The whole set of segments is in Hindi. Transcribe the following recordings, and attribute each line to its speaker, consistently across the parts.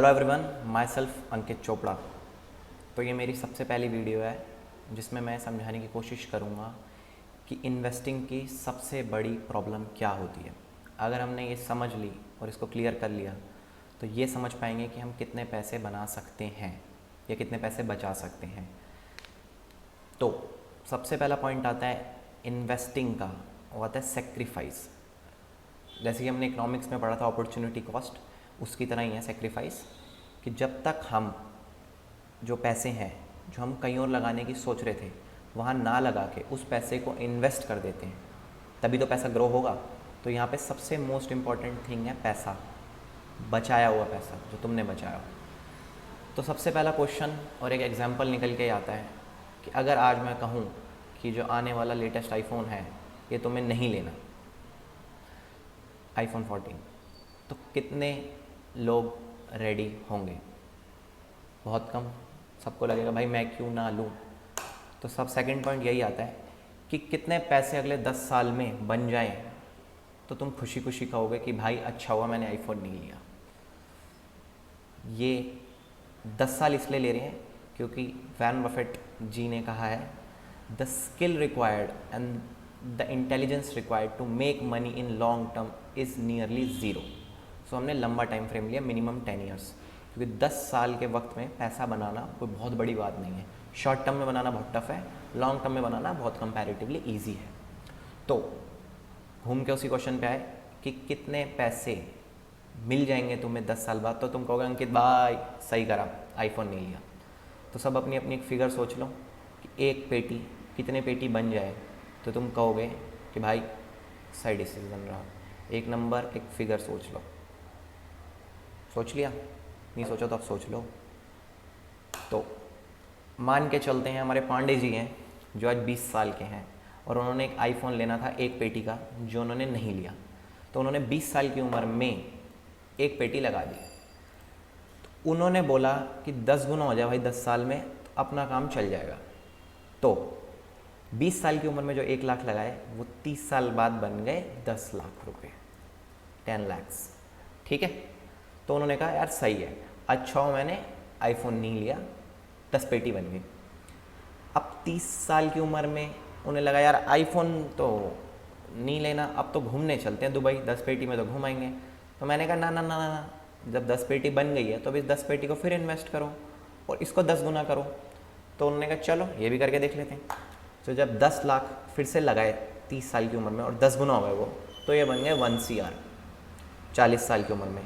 Speaker 1: हेलो एवरीवन, माई सेल्फ अंकित चोपड़ा। तो ये मेरी सबसे पहली वीडियो है जिसमें मैं समझाने की कोशिश करूँगा कि इन्वेस्टिंग की सबसे बड़ी प्रॉब्लम क्या होती है। अगर हमने ये समझ ली और इसको क्लियर कर लिया तो ये समझ पाएंगे कि हम कितने पैसे बना सकते हैं या कितने पैसे बचा सकते हैं। तो सबसे पहला पॉइंट आता है इन्वेस्टिंग का, वो आता है सेक्रीफाइस। जैसे कि हमने इकोनॉमिक्स में पढ़ा था अपॉर्चुनिटी कॉस्ट, उसकी तरह ही है सेक्रीफाइस कि जब तक हम जो पैसे हैं जो हम कहीं और लगाने की सोच रहे थे वहाँ ना लगा के उस पैसे को इन्वेस्ट कर देते हैं तभी तो पैसा ग्रो होगा। तो यहाँ पे सबसे मोस्ट इम्पॉर्टेंट थिंग है पैसा, बचाया हुआ पैसा जो तुमने बचाया हो। तो सबसे पहला क्वेश्चन और एक एग्जांपल निकल के आता है कि अगर आज मैं कहूँ कि जो आने वाला लेटेस्ट आईफोन है ये तुम्हें नहीं लेना, आईफोन 14, तो कितने लोग रेडी होंगे? बहुत कम। सबको लगेगा भाई मैं क्यों ना लूँ। तो सब सेकंड पॉइंट यही आता है कि कितने पैसे अगले 10 साल में बन जाएं तो तुम खुशी खुशी कहोगे कि भाई अच्छा हुआ मैंने आईफोन नहीं लिया। ये 10 साल इसलिए ले रहे हैं क्योंकि वॉरेन बफेट जी ने कहा है the skill required and the intelligence required to make money in long term is nearly zero. So हमने लंबा टाइम फ्रेम लिया, मिनिमम 10 ईयर्स, क्योंकि 10 साल के वक्त में पैसा बनाना कोई बहुत बड़ी बात नहीं है। शॉर्ट टर्म में बनाना बहुत टफ है, लॉन्ग टर्म में बनाना बहुत कंपैरेटिवली ईजी है। तो घूम के उसी क्वेश्चन पे आए कि कितने पैसे मिल जाएंगे तुम्हें 10 साल बाद, तो तुम कहोगे अंकित भाई सही करा आईफोन नहीं लिया। तो सब अपनी अपनी एक फिगर सोच लो कि एक पेटी कितने पेटी बन जाए तो तुम कहोगे कि भाई सही डिसीजन रहा। एक नंबर एक फिगर सोच लो। सोच लिया? नहीं सोचा तो अब सोच लो। तो मान के चलते हैं हमारे पांडे जी हैं जो आज 20 साल के हैं और उन्होंने एक आईफोन लेना था एक पेटी का जो उन्होंने नहीं लिया। तो उन्होंने 20 साल की उम्र में एक पेटी लगा दी। तो उन्होंने बोला कि 10 गुना हो जाए भाई 10 साल में तो अपना काम चल जाएगा। तो 20 साल की उम्र में जो 1 लाख लगाए वो 30 साल बाद बन गए 10 लाख रुपए, 10 लैक्स। ठीक है। तो उन्होंने कहा यार सही है, अच्छा हो मैंने आईफोन नहीं लिया, 10 पेटी बन गई। अब 30 साल की उम्र में उन्हें लगा यार आईफोन तो नहीं लेना, अब तो घूमने चलते हैं दुबई, 10 पेटी में तो घुमाएंगे। तो मैंने कहा ना ना ना ना, जब 10 पेटी बन गई है तो अभी 10 पेटी को फिर इन्वेस्ट करो और इसको 10 गुना करो। तो उन्होंने कहा चलो ये भी करके देख लेते हैं। तो जब 10 लाख फिर से लगाए 30 साल की उम्र में और 10 गुना हो गए वो, तो ये बन गए 1 CR 40 साल की उम्र में।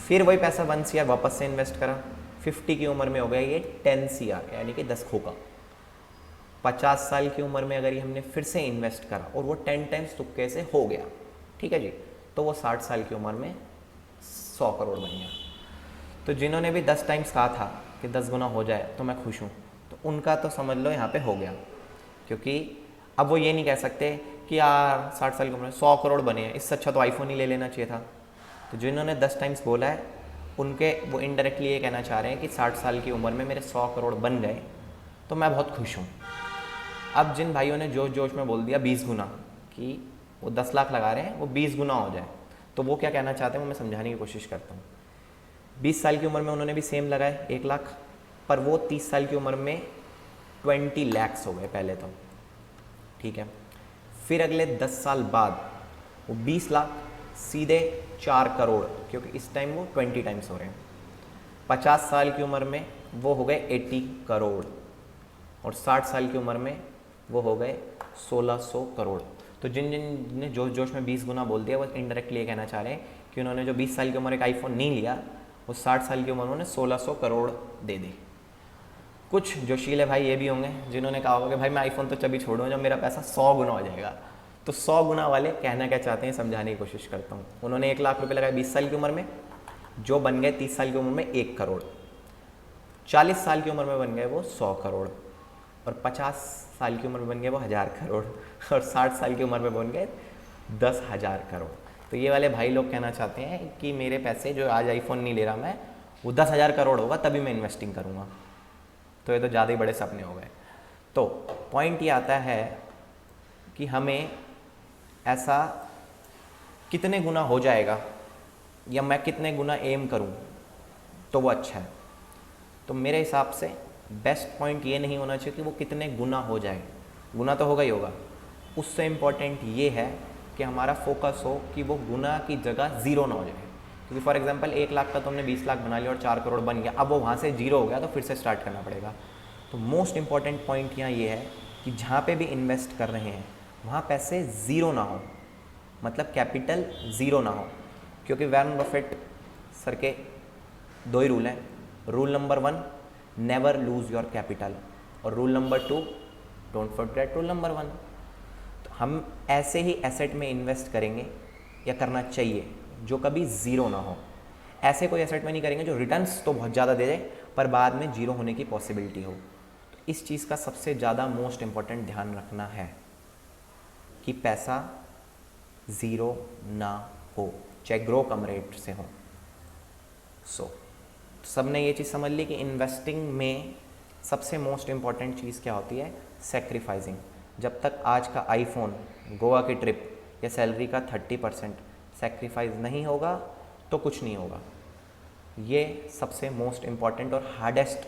Speaker 1: फिर वही पैसा 1 CR वापस से इन्वेस्ट करा, 50 की उम्र में हो गया ये 10 CR यानी कि 10 खोका। 50 साल की उम्र में अगर ये हमने फिर से इन्वेस्ट करा और वो 10 टाइम्स तुक्के से हो गया, ठीक है जी, तो वो 60 साल की उम्र में 100 करोड़ बन गया। तो जिन्होंने भी 10 टाइम्स कहा था कि 10 गुना हो जाए तो मैं खुश हूँ, तो उनका तो समझ लो यहाँ पे हो गया। क्योंकि अब वो ये नहीं कह सकते कि यार 60 साल की उम्र में 100 करोड़ बने हैं, इससे अच्छा तो आईफोन ही ले लेना चाहिए था। तो जिन्होंने 10 टाइम्स बोला है उनके वो इनडायरेक्टली ये कहना चाह रहे हैं कि 60 साल की उम्र में मेरे 100 करोड़ बन गए तो मैं बहुत खुश हूँ। अब जिन भाइयों ने जोश जोश में बोल दिया 20 गुना कि वो 10 लाख लगा रहे हैं वो 20 गुना हो जाए, तो वो क्या कहना चाहते हैं वो मैं समझाने की कोशिश करता हूँ। 20 साल की उम्र में उन्होंने भी सेम लगाए 1 लाख, पर वो 30 साल की उम्र में 20 लैक्स हो गए पहले तो, ठीक है। फिर अगले 10 साल बाद वो 20 लाख सीधे 4 करोड़, क्योंकि इस टाइम वो 20 टाइम्स हो रहे हैं। 50 साल की उम्र में वो हो गए 80 करोड़ और 60 साल की उम्र में वो हो गए 1600 करोड़। तो जिन जिन ने जोश जोश में 20 गुना बोल दिया वो इनडायरेक्टली ये कहना चाह रहे हैं कि उन्होंने जो 20 साल की उम्र एक आईफोन नहीं लिया वो 60 साल की उम्र में 1600 करोड़ दे दी। कुछ जोशीले भाई ये भी होंगे जिन्होंने कहा होगा कि भाई मैं आईफोन तो तभी छोड़ूँ जब मेरा पैसा 100 गुना हो जाएगा। तो 100 गुना वाले कहना क्या चाहते हैं समझाने की कोशिश करता हूँ। उन्होंने 1 लाख रुपए लगाए 20 साल की उम्र में, जो बन गए 30 साल की उम्र में 1 करोड़, 40 साल की उम्र में बन गए वो 100 करोड़ और 50 साल की उम्र में बन गए वो 1000 करोड़ और 60 साल की उम्र में बन गए 10,000 करोड़। तो ये वाले भाई लोग कहना चाहते हैं कि मेरे पैसे जो आज आईफोन नहीं ले रहा मैं, वो 10,000 करोड़ होगा तभी मैं इन्वेस्टिंग करूँगा। तो ये तो ज़्यादा ही बड़े सपने हो गए। तो पॉइंट ये आता है कि हमें ऐसा कितने गुना हो जाएगा या मैं कितने गुना एम करूं तो वो अच्छा है। तो मेरे हिसाब से बेस्ट पॉइंट ये नहीं होना चाहिए कि वो कितने गुना हो जाए, गुना तो होगा ही होगा, उससे इम्पॉर्टेंट ये है कि हमारा फोकस हो कि वो गुना की जगह ज़ीरो ना हो जाए। क्योंकि फॉर एग्जांपल 1 लाख का तुमने 20 लाख बना लिया और 4 करोड़ बन गया, अब वो वहाँ से जीरो हो गया तो फिर से स्टार्ट करना पड़ेगा। तो मोस्ट इम्पॉर्टेंट पॉइंट यहाँ ये है कि जहाँ पे भी इन्वेस्ट कर रहे हैं वहाँ पैसे ज़ीरो ना हो, मतलब कैपिटल ज़ीरो ना हो। क्योंकि वॉरेन बफेट सर के 2 ही रूल हैं। Rule number 1, never lose your capital, और rule number 2, don't forget rule number 1। तो हम ऐसे ही एसेट में इन्वेस्ट करेंगे या करना चाहिए जो कभी ज़ीरो ना हो। ऐसे कोई एसेट में नहीं करेंगे जो रिटर्न्स तो बहुत ज़्यादा दे दे पर बाद में जीरो होने की पॉसिबिलिटी हो। तो इस चीज़ का सबसे ज़्यादा मोस्ट इम्पॉर्टेंट ध्यान रखना है कि पैसा ज़ीरो ना हो, चाहे ग्रो कम रेट से हो। सो सब ने ये चीज़ समझ ली कि इन्वेस्टिंग में सबसे मोस्ट इम्पॉर्टेंट चीज़ क्या होती है, सेक्रीफाइसिंग। जब तक आज का आईफोन, गोवा की ट्रिप या सैलरी का 30% सेक्रीफाइस नहीं होगा तो कुछ नहीं होगा। ये सबसे मोस्ट इम्पॉर्टेंट और हार्डेस्ट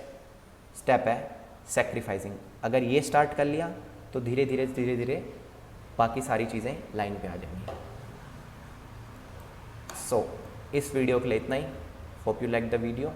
Speaker 1: स्टेप है, सेक्रीफाइसिंग। अगर ये स्टार्ट कर लिया तो धीरे धीरे बाकी सारी चीज़ें लाइन पे आ जाएंगी। सो इस वीडियो के लिए इतना ही। Hope you like the video.